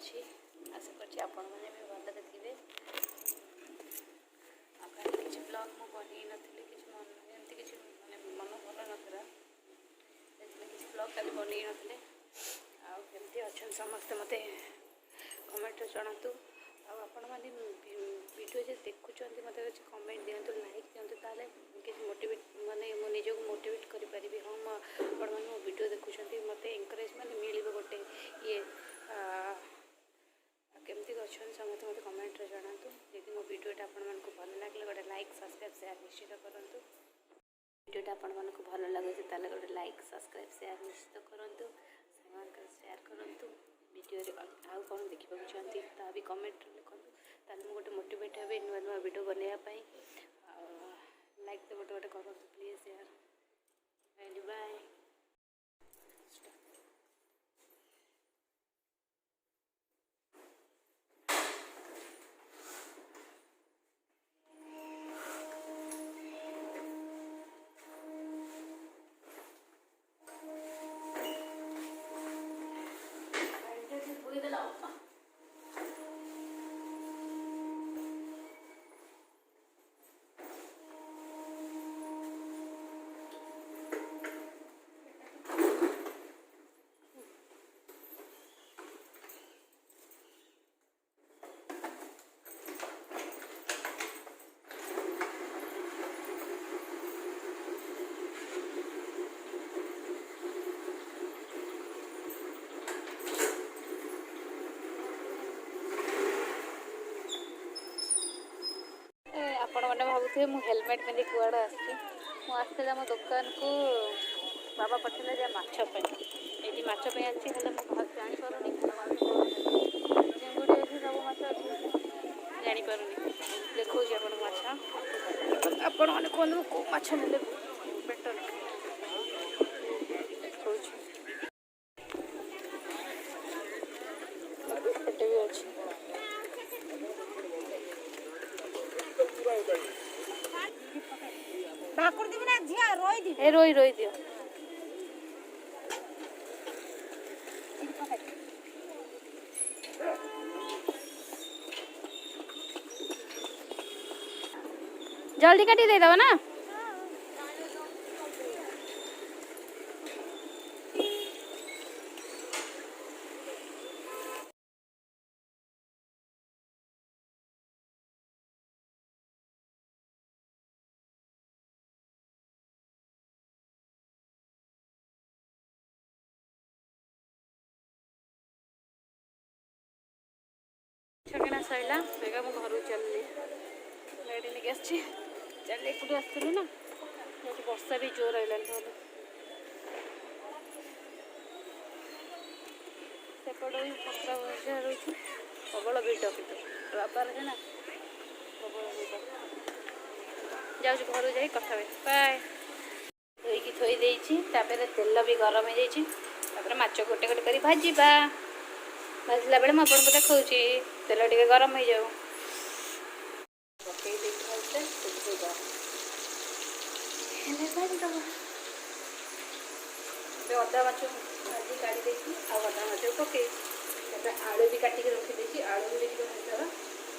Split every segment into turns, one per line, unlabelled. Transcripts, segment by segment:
अच्छी आशा कर आपण मैंने भी भलरे थे। किसी ब्लॉग मु बन नी कि एमती किसी मन भल नाला किसी ब्लॉग खाली बन नी आमती अच्छा समस्ते मत कमेंट जनातु आपण मैंने वीडियो जो देखुं मत किसी कमेंट दिंतु लाइक दिंतु ताले किसी मोटिवेट माने मो निजक मोटिवेट करी हाँ आपण मैंने मो वीडियो देखुं मत एनकरेज माने मिल गोटे ये केमती अच्छा समस्त मत कमेंट जनातु यदि मो वीडियोटा आपण मानक भल लगे गोटे लाइक सब्सक्राइब शेयर निश्चित करूँ वीडियोटा आपण मानक भल लगे ताले गोटे लाइक सब्सक्राइब शेयर निश्चित करूँ सामान शेयर करूँ वीडियो आउ कौन देखा चाहती ता भी कमेंट लिखूँ ताले मुझे गोटे मोटिवेट हे नुआ नुआ वीडियो बनवाई लाइक तो गोटे गोटे करूँ प्लीज यार बाय। आपण मैंने भावुए मु हेलमेट पिंधि कुआड़े आसती आम दुकान को बाबा पठेले जे माछपी ये माछपी आसी जापारूनी चिंगुड़ी अच्छी सब माछ अच्छी जापारूनी देखो आप माछ आपण मैंने कहूँ कौ माछ ने बेटर देखते भी अच्छी
भाकुर दिबी ना झिया रोई दी
ए रोई रोई दियो जल्दी काटी दे दो ना छकिना सैला बेगा मु घर चलली गाड़ी लेके आसी चल एकुटी आसती ना ये वर्षा भी जोर आइलान सेपट पत्रा बजा रही प्रबल भिड़ कि रबार है ना प्रबल भिड़ जाऊँ घर जा कथा बाय धोईकी थोई देती तेल भी गरम हो जाए माछ गोटे गोटे कर भाजवा भाजला बेले मुझे आपको देखा तेल टे गरम हो जाऊ अदा माछ भाजी काढ़ी देखी अदा माछ पकई आलू भी काटिक रखी आलू भी देखिए भाजर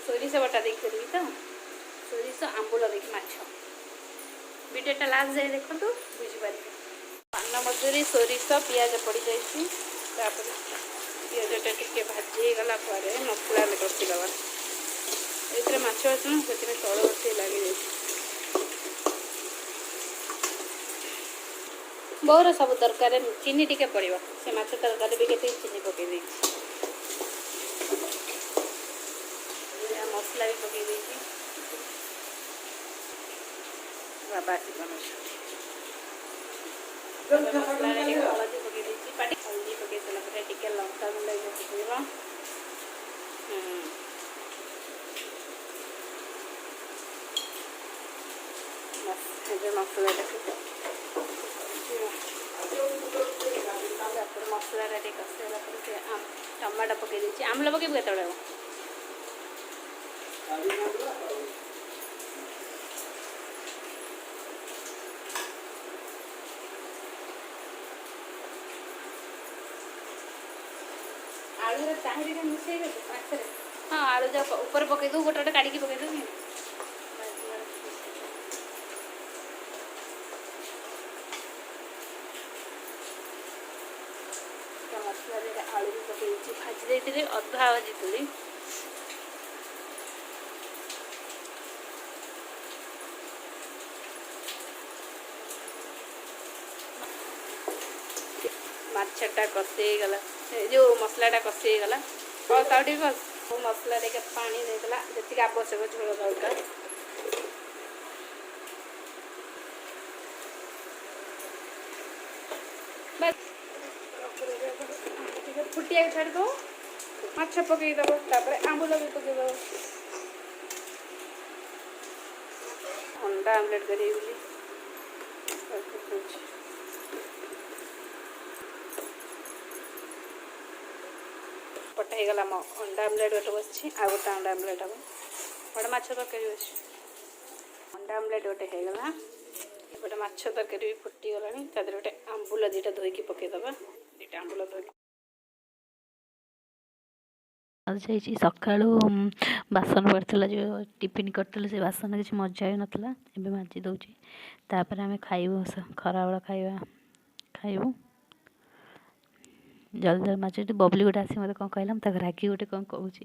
सोरिष बटा देखी तो सोरिष आंबुल देखी माछ वीडियोटा लास्ट जाए देखो बुझीपारे पान मधुरी सोरिष पियाज पड़ जापर पियाजटा टे भाजी गला मसला कषिदवा ये माछ आसना से तल बस लगे बहुत सब तरकार चीनी टिके पड़ो से माछ तरकारी भी केते चीनी पकई दे मसला भी पकई दे बाबा मसला हलदी पकई देती हल्दी पकई सारा टिके लंका गुंड पकड़ मसला मसला कषेला टमाटो पकई देती आमला पकई केत ଆଳୁରେ ଚାହିଁରେ ମିଶେଇ ଦେବୁ ମାଛରେ। ହଁ ଆଳୁ ଯାକ ଉପରେ ପକେଇ ଦେବୁ ଗୋଟେ ଗୋଟେ କାଢ଼ିକି ପକେଇ ଦେବୁ। ମସଲାରେ ଆଳୁ ବି ପକେଇଛି ଭାଜି ଦେଇଥିଲି ଅଧା ଭାଜିଥିଲି। ମାଛଟା କଷି ହେଇଗଲା ଯେଉଁ ମସଲାଟା କଷି ହେଇଗଲା ବସ୍ ଆଉ ଟିକେ ବସ୍ ମସଲା ଟିକେ ପାଣି ଦେଇଦେଲା ଯେତିକି ଆବଶ୍ୟକ ଝୋଳ ଦରକାର। ଟିକେ ଫୁଟିବାକୁ ଛାଡ଼ିଦେବ ମାଛ ପକେଇଦେବ ତାପରେ ଆମ୍ବୁଲ ବି ପକେଇଦେବ। ଅଣ୍ଡା ଆମଲେଟ୍ କରିବି ବୋଲି ପଟେ ହେଇଗଲା ମୋ ଅଣ୍ଡା ଆମଲେଟ୍ ଗୋଟେ ବସିଛି ଆଉ ଗୋଟେ ଅଣ୍ଡା ଆମଲେଟ୍ ହେବ ଗୋଟେ ମାଛ ତରକାରୀ ଅଛି। ଅଣ୍ଡା ଆମଲେଟ୍ ଗୋଟେ ହେଇଗଲା ଗୋଟେ ମାଛ ତରକାରୀ ବି ଫୁଟିଗଲାଣି ତା ଦେହରେ ଗୋଟେ ଆମ୍ବୁଲ ଦୁଇଟା ଧୋଇକି ପକେଇଦେବା ଦୁଇଟା ଆମ୍ବୁଲ ଧୋଇକି
ଯାଇଛି ସକାଳୁ ବାସନ ପଡ଼ିଥିଲା ଯେଉଁ ଟିଫିନ୍ କରିଥିଲେ ସେ ବାସନ କିଛି ମଜା ହେଇନଥିଲା ଏବେ ମାଜି ଦେଉଛି। ତାପରେ ଆମେ ଖାଇବୁ ଖରାବେଳ ଖାଇବୁ ଜଲ୍ଦି ଜଲ୍ଦି ମାଜି ବବଲି ଗୋଟେ ଆସି ମୋତେ କ'ଣ କହିଲା ମୁଁ ତାକୁ ରାଗି ଗୋଟେ କ'ଣ କହୁଛି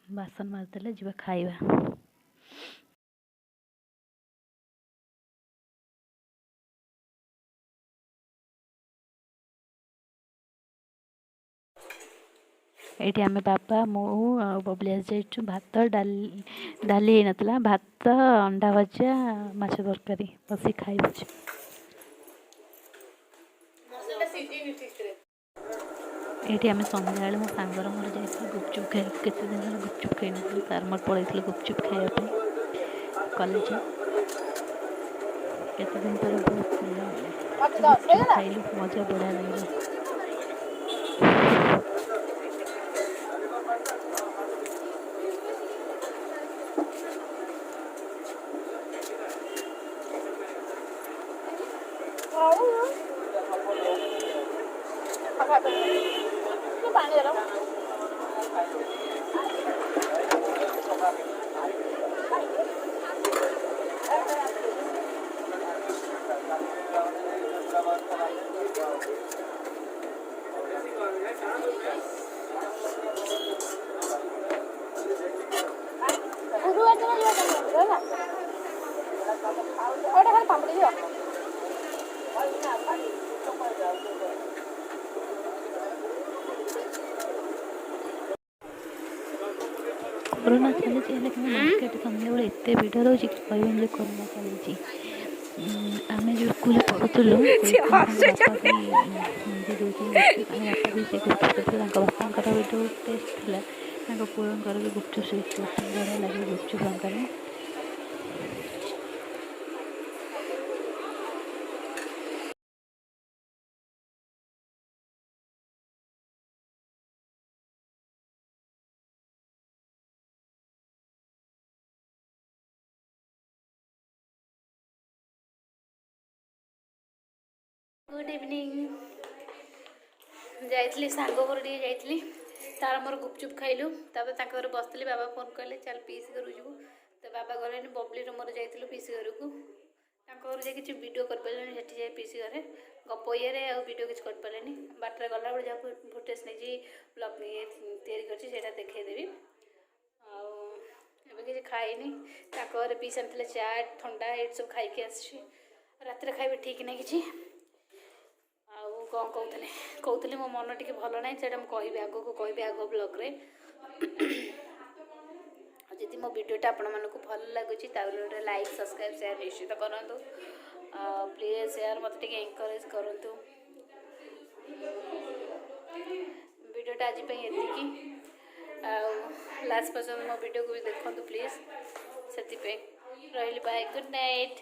ବାସନ ମାଜିଦେଲେ ଯିବା ଖାଇବା। ଏଇଠି ଆମେ ବାବା ମୁଁ ଆଉ ବବଲି ଆସିଯାଇଛୁ ଭାତ ଡାଲି ହେଇନଥିଲା ଭାତ ଅଣ୍ଡା ଭଜା ମାଛ ତରକାରୀ ବସିକି ଖାଇବୁଛୁ। ଏଇଠି ଆମେ ସନ୍ଧ୍ୟାବେଳେ ମୋ ସାଙ୍ଗର ମୋର ଯାଇଥିଲୁ ଗୁପଚୁପ୍ ଖାଇବାକୁ କେତେ ଦିନ ହେଲା ଗୁପଚୁପ୍ ଖାଇନଥିଲୁ ତାର ମୋର ପଳେଇଥିଲୁ ଗୁପଚୁପ୍ ଖାଇବା ପାଇଁ କଲେଜ କେତେ ଦିନ ପରେ ବହୁତ ଗୁପଚୁପ୍ ଖାଇଲୁ ମଜା ବଢ଼ିଆ ଲାଗିଲା। कोरोना चली मार्केट सन्ध्या एत भिड़ रोचे कहबेनि कोरोना चली आम जो स्कूल पढ़ुलु बापा भी से बापा भी जो टेस्ट था पुअर भी गुपचुप से बढ़िया लगे गुपचुप तंकारी
गुड इवनिंग जाइली सांग घर टे जाइली तार मोर गुपचुप खाइलु तापर ताक घर बसली बाबा फोन कले चल पीसी घर जीवु तो बाबा गले बबली मोर जाइलु पीसी घर को घर जाए कि वीडियो कर पारे से जाए पीसी घर गप ये वीडियो किसी कर पारे बाटर गला बेले जहाँ फुटेज नहीं ब्लग या देखदेवी आगे किसी खाईनी घर पी सारी चाट ठंडा ये सब खाई आसी रात खाइबे ठीक नहीं कि कौन कहते मो मन टी भल ना से कह आग को कह आग ब्लग्रे जदि मो वीडियोटा आपण मानक भल लगुच लाइक सब्सक्राइब शेयर निश्चित करूँ प्लीज शेयर मत एनकरेज करूँ वीडियोटा आज ये लास्ट पर्यंत मो वीडियो को भी देखूँ प्लीज से रही बाय गुड नाइट।